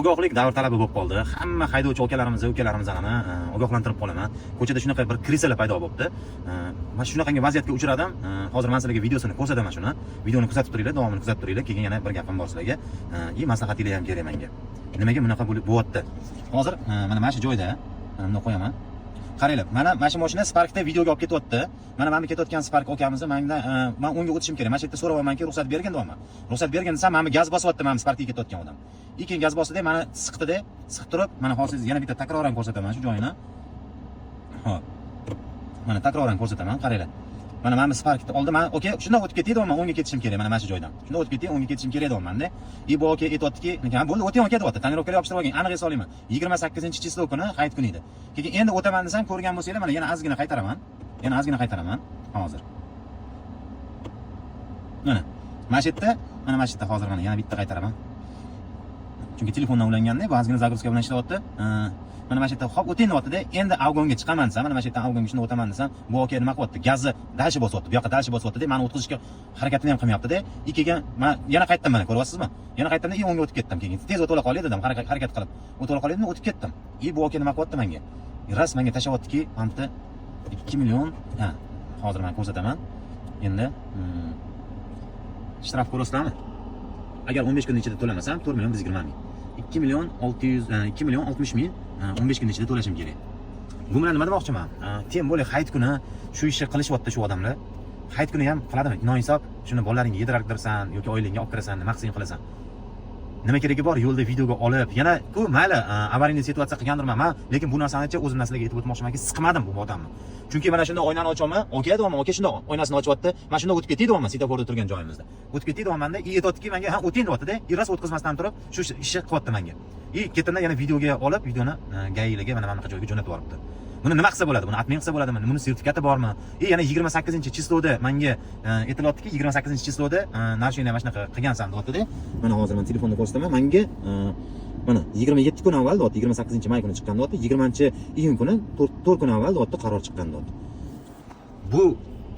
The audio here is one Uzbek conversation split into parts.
Ogohlik davr talabi bo'lib qoldi. Hamma haydovchi ukalarimizlarni ogohlantirib qolaman. Ko'chada shunaqa bir krisalar paydo bo'libdi. Mana shunaqangi vaziyatga uchradim. Hozir men sizlarga videosini ko'rsataman shuni. Videoni kuzatib turinglar, davomini kuzatib turinglar. Keyin yana bir gapim bor sizlarga. Maslahatingiz ham kerak menga. Nimaga bunaqa bo'lib bo'lyapti? Hozir mana shu joyda buni qo'yaman. Qaranglar, mana shu mashina Sparkda videoga olib ketyapti. Mana ketayotgan Spark akamizni men unga o'tishim kerak. Mana shu yerda so'rayapmanki, ruxsat bergin deyapman. Ruxsat bergin desam, men gaz bosyapti, men Sparkga ketayotgan odam. Keyin gaz bosdi, mana siqdi-da, siqib turib, mana hozir yana bitta takroran ko'rsataman shu joyini. Xo'p. Mana takroran ko'rsataman, qaranglar. Mana Sparkni oldim, men okey, shundan o'tib ketdi deyapman, unga ketishim kerak, mana shu joydan. Shundan o'tib ketdi, unga ketishim kerak deyapman-da. Bu aka aytayaptiki, bo'ldi, o'tayman ketyapti. Tonirovkaga yopishtirib olgan, aniq esolayman. 28-chislov kuni hayit kuni edi. Keyin endi o'taman desam, ko'rgan bo'lsanglar, mana yana ozgina qaytaraman. Hozir. Mana shu yerda hozir yana bitta qaytaraman. Chunki telefondan ulanganda, bu ozgina zagruzka bilan ishlayapti. Mana shu yerda hop o'tayin deyapti-da. Endi avgonga chiqaman desam, mana shu yerdan avgonga shunday o'taman desam, bu aka nima qilyapti? Gazni dalshi bosyapti. Bu yoqqa dalshi bosyapti-da, meni o'tkazishga harakatini ham qilmayapti-da. Keyin men yana qaytdim, mana ko'ryapsizmi? Yana qaytdim-da, unga o'tib ketdim. Keyin tez o'tib qolay dedim, harakat qilib. O'tib qolay dedim, o'tib ketdim. Bu aka nima qilyapti menga? Ras menga tashlayaptiki, pamtda 2 million, hozir men ko'rsataman. Endi shtraf ko'rasizlarmi? Agar 15 kun ichida to'lamasam 4 million 120 ming. 2 million 60 ming 15 kun ichida to'lashim kerak. Bu bilan nima demoqchiman? Tem bo'lib hayit kuni shu ishni qilishyapti shu odamlar. Hayit kuni ham qiladimi? Noinsof, shuni bolalaringga yedirarsan yoki oilangga olib kirasan, nima qilsang qilasan. Nima keragi bor? Yo'lda videoga olib, yana ku mayli avariyli situatsiya qilgandirman, lekin bu narsani o'zim narsalarga aytib o'tmoqchimanki, siqmadim bu odamni. Chunki mana shunda oynani ochaman, aka deyapman, aka shunda oynasini ochyapti. Mana shunda o'tib ketdi deyapman, svetoforda turgan joyimizda. O'tib ketdi deyapman-da, aytayotdiki menga, o'ting deyapti-da, ras o'tkazmasdan turib shu ishni qilyapti menga. Ketimdan yana videoga olib, videoni gailarga mana bunaqa joyga jo'natib yuboribdi. Buni nima qilsa bo'ladi? Buni admin qilsa bo'ladimi? Buni sertifikati bormi? Yana 28-chislovda menga aytilyaptiki, 28-chislovda narshini mana shunaqa qilgansan deyapti-da. Mana hozir men telefonda ko'rsataman. Menga mana 27 kun avval deyapti, 28-may kuni chiqqan deyapti, 20-iyun kuni 4 kun avval deyapti, qaror chiqqan deyapti. Bu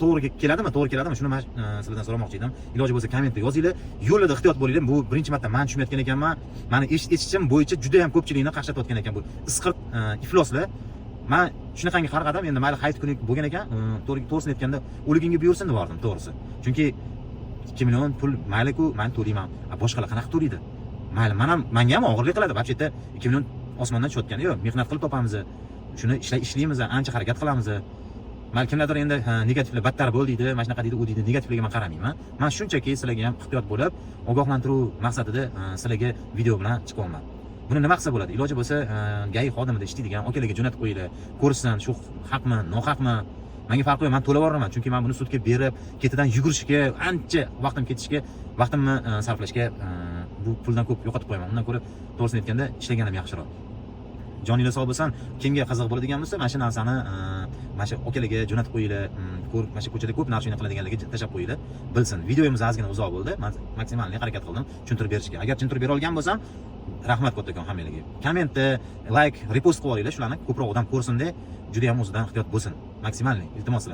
to'g'ri keladimi? To'g'ri keladimi? Shuni men sizlardan so'ramoqchi edim. Iloji bo'lsa kommentda yozinglar. Yo'lda ehtiyot bo'linglar. Bu birinchi marta men tushunayotgan ekanman. Meni eshitishim bo'yicha juda ham ko'pchilikni qaqshatayotgan ekan bu isqirt ifloslar. Men shunaqangi qarg'adim, endi mayli hayit kuni bo'lgan ekan, to'g'risini aytganda o'ligingga buyursin deb bordim, to'g'risi. Chunki 2 million pul mayli-ku, men to'layman. Boshqalar qanaqa to'laydi? Mayli, menga ham og'irlik qiladi. Вообще-то 2 million osmondan tushayotgan. Yo'q, mehnat qilib topamiz. Shuni ishlaymiz, ancha harakat qilamiz. Men kimlardir endi negativlar battar bo'l deydi, mana shunaqa deydi, u deydi, negativlarga men qaramayman. Men shunchaki sizlarga ham ehtiyot bo'lib, ogohlantiruv maqsadida sizlarga video bilan chiqyapman. Buni nima qilsa bo'ladi? Iloji bo'lsa, gai xodimida ishlaydigan akalarga jo'natib qo'yinglar. Ko'rsin, shu haqmi, nohaqmi? Menga farqi yo'q, men to'lab yuboraman. Chunki men buni sudga berib, ketidan yugurishga, ancha vaqtim ketishga, vaqtimni sarflashga bu puldan ko'p yo'qotib qo'yaman. Undan ko'ra, to'g'risini aytganda, ishlaganim yaxshiroq. Joninglar sog' bo'lsin, kimga qiziq bo'ladigan bo'lsa, mana shu narsani mana shu akalarga jo'natib qo'yinglar. Mana shu ko'chada ko'p narsa qiladiganlarga tashlab qo'yinglar. Bilsin. Videomiz ozgina uzoq bo'ldi. Men maksimalni harakat qildim tushuntirib berishga. Agar tushuntirib bera olgan bo'lsam, rahmat kattakon hammalarga. Kommentda, like, repost qilib olinglar, shularni ko'proq odam ko'rsin-da, juda ham o'zidan ehtiyot bo'lsin. Maksimalni iltimos.